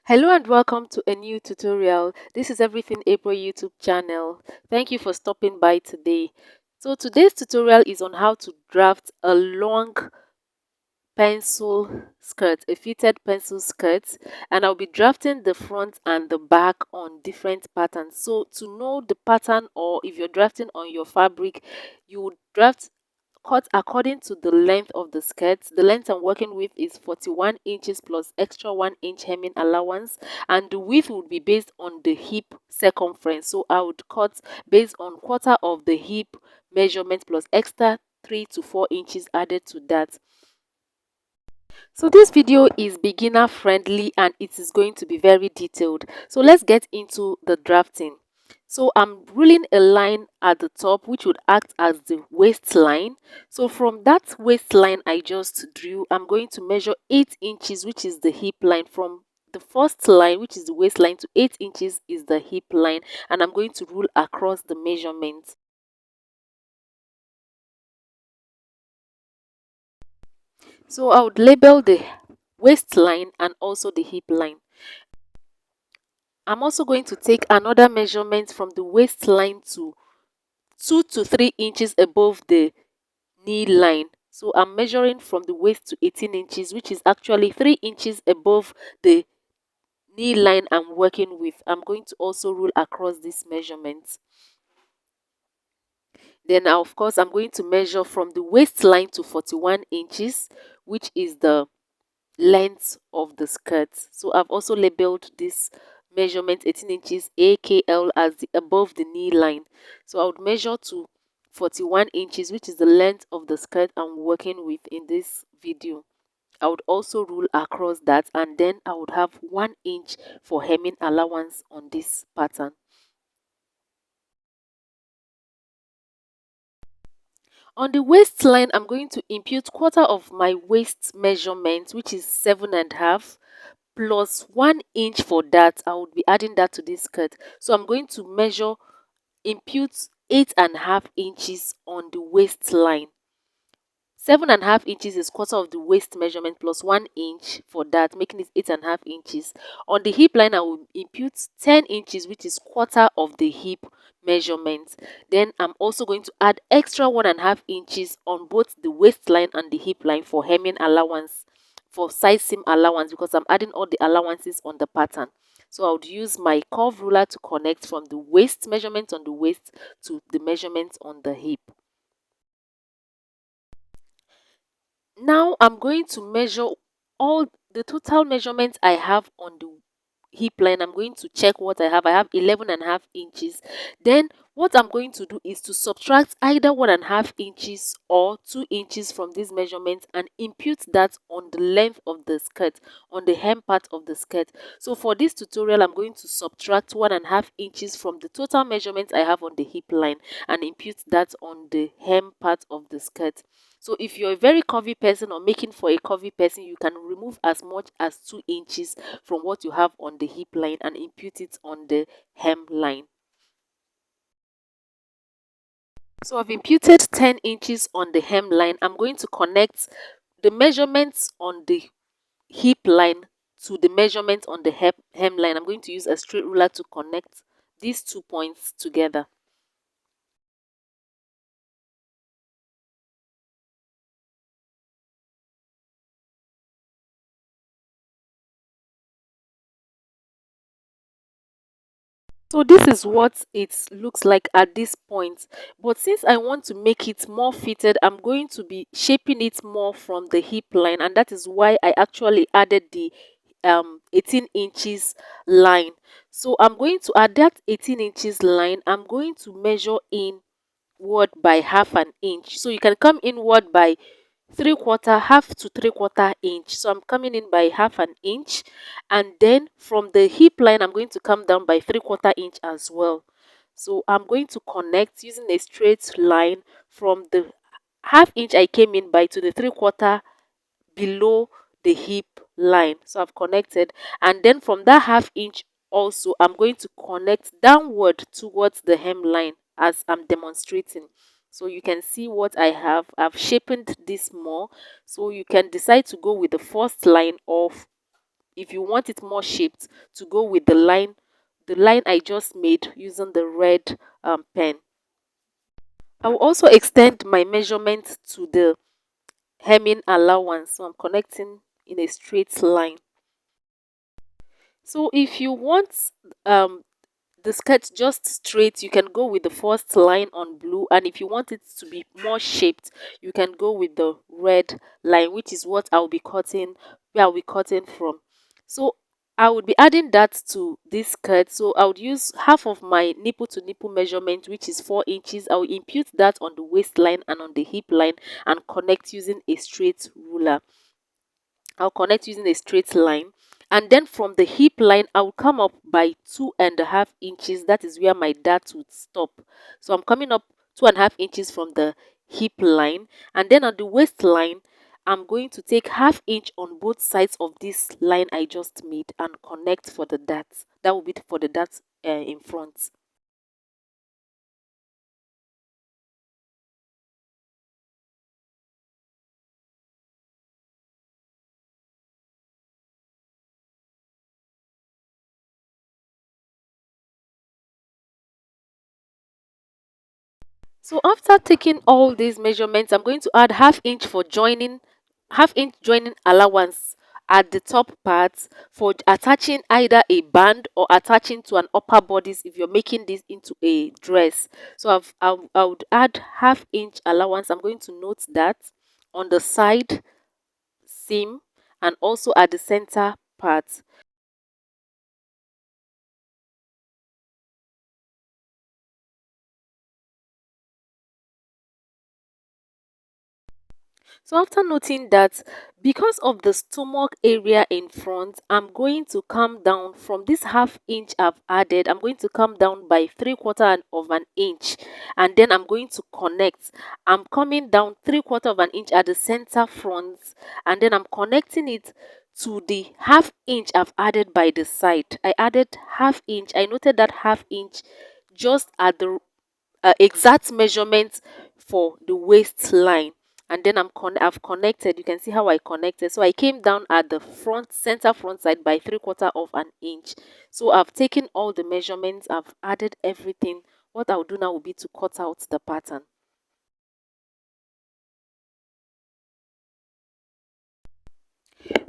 Hello and welcome to a new tutorial. This is Everything April YouTube channel. Thank you for stopping by today. So today's tutorial is on how to draft a long pencil skirt, a fitted pencil skirt, and I'll be drafting the front and the back on different patterns. So to know the pattern, or if you're drafting on your fabric, you would draft cut according to the length of the skirt. The length I'm working with is 41 inches plus extra 1 inch hemming allowance, and the width would be based on the hip circumference. So I would cut based on quarter of the hip measurement plus extra 3 to 4 inches added to that. So this video is beginner friendly and it is going to be very detailed. So let's get into the drafting. So I'm ruling a line at the top which would act as the waistline. So from that waistline I just drew, I'm going to measure 8 inches, which is the hip line. From the first line, which is the waistline, to 8 inches is the hip line, and I'm going to rule across the measurement. So I would label the waistline and also the hip line. I'm also going to take another measurement from the waistline to 2 to 3 inches above the knee line. So I'm measuring from the waist to 18 inches, which is actually 3 inches above the knee line I'm working with. I'm going to also rule across this measurement. Then, of course, I'm going to measure from the waistline to 41 inches, which is the length of the skirt. So I've also labeled this measurement 18 inches AKL as the above the knee line. So I would measure to 41 inches, which is the length of the skirt I'm working with in this video. I would also rule across that, and then I would have 1 inch for hemming allowance on this pattern. On the waistline, I'm going to impute quarter of my waist measurement, which is 7.5, plus 1 inch for that. I would be adding that to this skirt. So I'm going to impute 8.5 inches on the waistline. 7.5 inches is quarter of the waist measurement plus 1 inch for that, making it 8.5 inches. On the hip line, I will impute 10 inches, which is quarter of the hip measurement. Then I'm also going to add extra 1.5 inches on both the waistline and the hip line for hemming allowance, for side seam allowance, because I'm adding all the allowances on the pattern. So I would use my curve ruler to connect from the waist measurement on the waist to the measurement on the hip. Now I'm going to measure all the total measurements I have on the hip line. I'm going to check what I have. I have 11.5 inches. Then what I'm going to do is to subtract either 1.5 inches or 2 inches from these measurements and impute that on the length of the skirt, on the hem part of the skirt. So for this tutorial, I'm going to subtract 1.5 inches from the total measurements I have on the hip line and impute that on the hem part of the skirt. So if you're a very curvy person or making for a curvy person, you can remove as much as 2 inches from what you have on the hip line and impute it on the hem line. So I've imputed 10 inches on the hem line. I'm going to connect the measurements on the hip line to the measurement on the hem line. I'm going to use a straight ruler to connect these 2 points together. So this is what it looks like at this point, but since I want to make it more fitted, I'm going to be shaping it more from the hip line, and that is why I actually added the 18 inches line. So I'm going to add that 18 inches line. I'm going to measure inward by half an inch. So you can come inward by 3/4, half to 3/4 inch. So I'm coming in by half an inch, and then from the hip line I'm going to come down by 3/4 inch as well. So I'm going to connect using a straight line from the half inch I came in by to the 3/4 below the hip line. So I've connected, and then from that half inch also I'm going to connect downward towards the hem line as I'm demonstrating. So you can see what I have. I've sharpened this more, so you can decide to go with the first line of if you want it more shaped, to go with the line I just made using the red pen. I will also extend my measurement to the hemming allowance. So I'm connecting in a straight line. So if you want um, the skirt just straight, you can go with the first line on blue, and if you want it to be more shaped, you can go with the red line, which is what I'll be cutting, where I'll be cutting from. So I would be adding that to this skirt. So I would use half of my nipple to nipple measurement, which is 4 inches. I will impute that on the waistline and on the hip line and connect using a straight ruler. I'll connect using a straight line, and then from the hip line I'll come up by 2.5 inches. That is where my dart would stop. So I'm coming up 2.5 inches from the hip line, and then on the waistline I'm going to take half inch on both sides of this line I just made and connect for the dart. That will be for the dart in front. So after taking all these measurements, I'm going to add half inch joining allowance at the top part for attaching either a band or attaching to an upper bodice if you're making this into a dress. So I would add half inch allowance. I'm going to note that on the side seam and also at the center part. So after noting that, because of the stomach area in front, I'm going to come down from this half inch I've added. I'm going to come down by 3/4 of an inch, and then I'm going to connect. I'm coming down 3/4 of an inch at the center front, and then I'm connecting it to the half inch I've added by the side. I added half inch. I noted that half inch just at the exact measurement for the waistline, and then I've connected. You can see how I connected. So I came down at the center front side by 3/4 of an inch. So I've taken all the measurements, I've added everything. What I'll do now will be to cut out the pattern.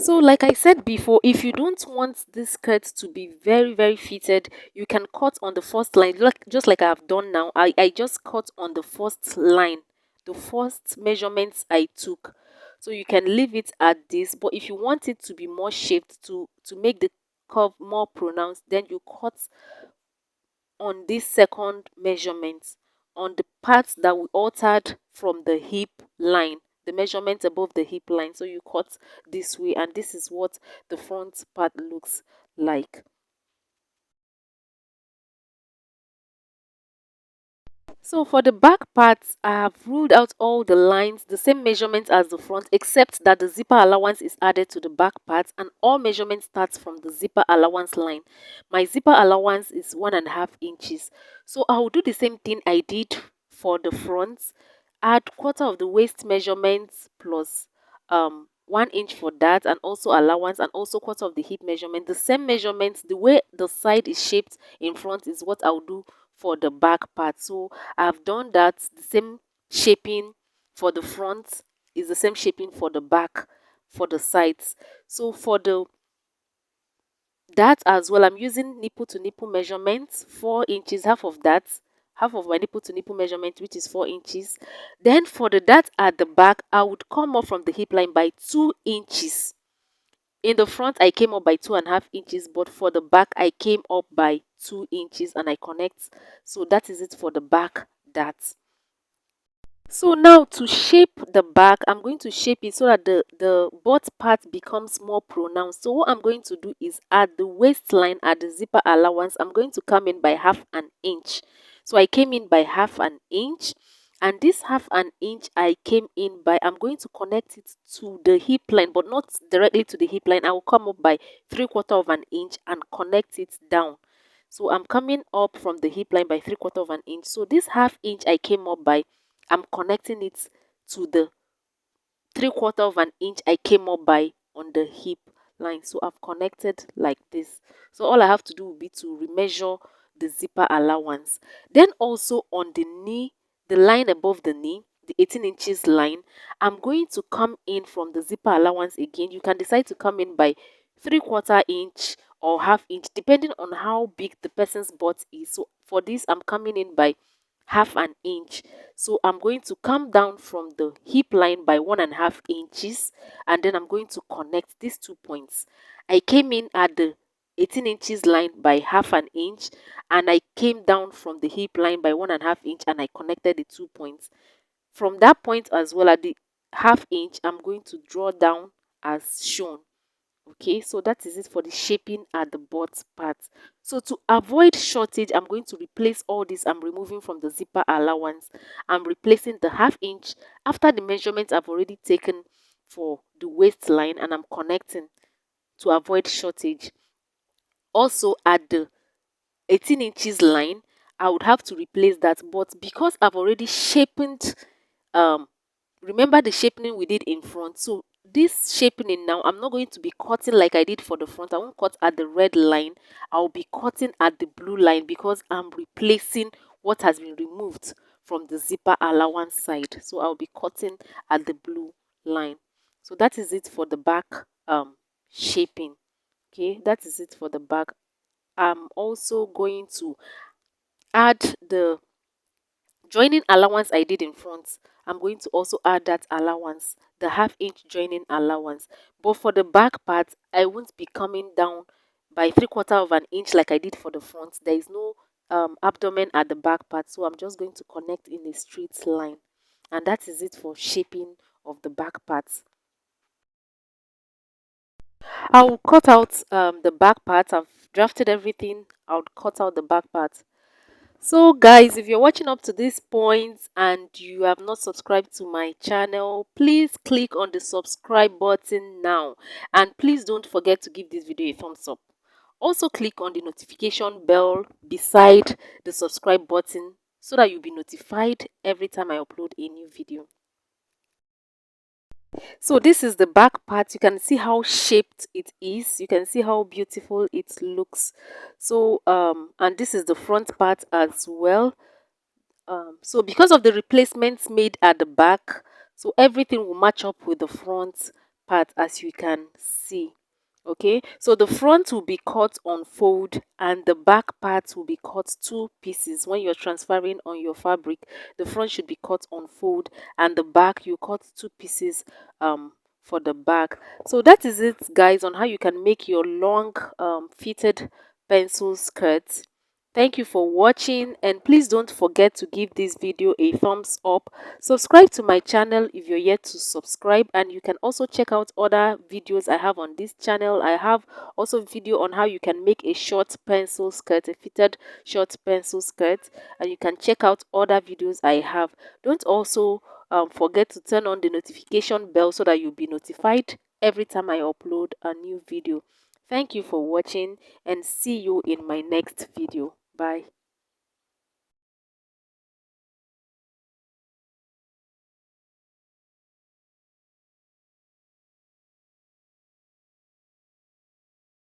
So like I said before, if you don't want this skirt to be very fitted, you can cut on the first line, just like I have done now. I just cut on the first line, the first measurements I took. So you can leave it at this, but if you want it to be more shaped, to make the curve more pronounced, then you cut on this second measurement, on the parts that we altered from the hip line, the measurement above the hip line. So you cut this way, and this is what the front part looks like. So for the back parts, I have ruled out all the lines, the same measurements as the front, except that the zipper allowance is added to the back part, and all measurement starts from the zipper allowance line. My zipper allowance is 1.5 inches. So I will do the same thing I did for the front. Add quarter of the waist measurements plus 1 inch for that, and also allowance, and also quarter of the hip measurement. The same measurements, the way the side is shaped in front is what I'll do for the back part. So I've done that. The same shaping for the front is the same shaping for the back, for the sides. So for the that as well, I'm using nipple to nipple measurements, 4 inches, half of my nipple to nipple measurement, which is 4 inches. Then for the dart at the back, I would come up from the hip line by 2 inches. In the front, I came up by 2.5 inches, but for the back, I came up by 2 inches and I connect. So that is it for the back dart. So now to shape the back, I'm going to shape it so that the butt part becomes more pronounced. So what I'm going to do is at the waistline, at the zipper allowance, I'm going to come in by 1/2 inch. So I came in by 1/2 inch, and this 1/2 inch I came in by, I'm going to connect it to the hip line, but not directly to the hip line. I will come up by 3/4 of an inch and connect it down. So I'm coming up from the hip line by 3/4 of an inch. So this 1/2 inch I came up by, I'm connecting it to the 3/4 of an inch I came up by on the hip line. So I've connected like this. So all I have to do will be to remeasure the zipper allowance. Then also on the knee, the line above the knee, the 18 inches line, I'm going to come in from the zipper allowance again. You can decide to come in by 3/4 inch or half inch depending on how big the person's butt is. So for this, I'm coming in by half an inch. So I'm going to come down from the hip line by 1.5 inches, and then I'm going to connect these 2 points. I came in at the 18 inches line by half an inch, and I came down from the hip line by 1.5 inch, and I connected the 2 points. From that point as well, at the half inch, I'm going to draw down as shown. Okay, so that is it for the shaping at the butt part. So to avoid shortage, I'm going to replace all this. I'm removing from the zipper allowance. I'm replacing the half inch after the measurements I've already taken for the waistline, and I'm connecting to avoid shortage. Also at the 18 inches line, I would have to replace that, but because I've already shaped, um remember the shaping we did in front, so this shaping now, I'm not going to be cutting like I did for the front. I won't cut at the red line, I'll be cutting at the blue line because I'm replacing what has been removed from the zipper allowance side. So I'll be cutting at the blue line. So that is it for the back shaping. Okay, that is it for the back. I'm also going to add the joining allowance I did in front. I'm going to also add that allowance, the half inch joining allowance. But for the back part, I won't be coming down by 3/4 of an inch like I did for the front. There is no abdomen at the back part, so I'm just going to connect in a straight line. And that is it for shaping of the back parts. I'll cut out the back part. I've drafted everything. I'll cut out the back part. So guys, if you're watching up to this point and you have not subscribed to my channel, please click on the subscribe button now, and please don't forget to give this video a thumbs up. Also click on the notification bell beside the subscribe button so that you'll be notified every time I upload a new video. So this is the back part. You can see how shaped it is. You can see how beautiful it looks. So and this is the front part as well. So because of the replacements made at the back, so everything will match up with the front part, as you can see. Okay, so the front will be cut on fold and the back part will be cut two pieces. When you're transferring on your fabric, the front should be cut on fold and the back you cut two pieces for the back. So that is it guys on how you can make your long fitted pencil skirts. Thank you for watching, and please don't forget to give this video a thumbs up. Subscribe to my channel if you're yet to subscribe, and you can also check out other videos I have on this channel. I have also video on how you can make a short pencil skirt, a fitted short pencil skirt, and you can check out other videos I have. Don't also forget to turn on the notification bell so that you'll be notified every time I upload a new video. Thank you for watching and see you in my next video. Bye.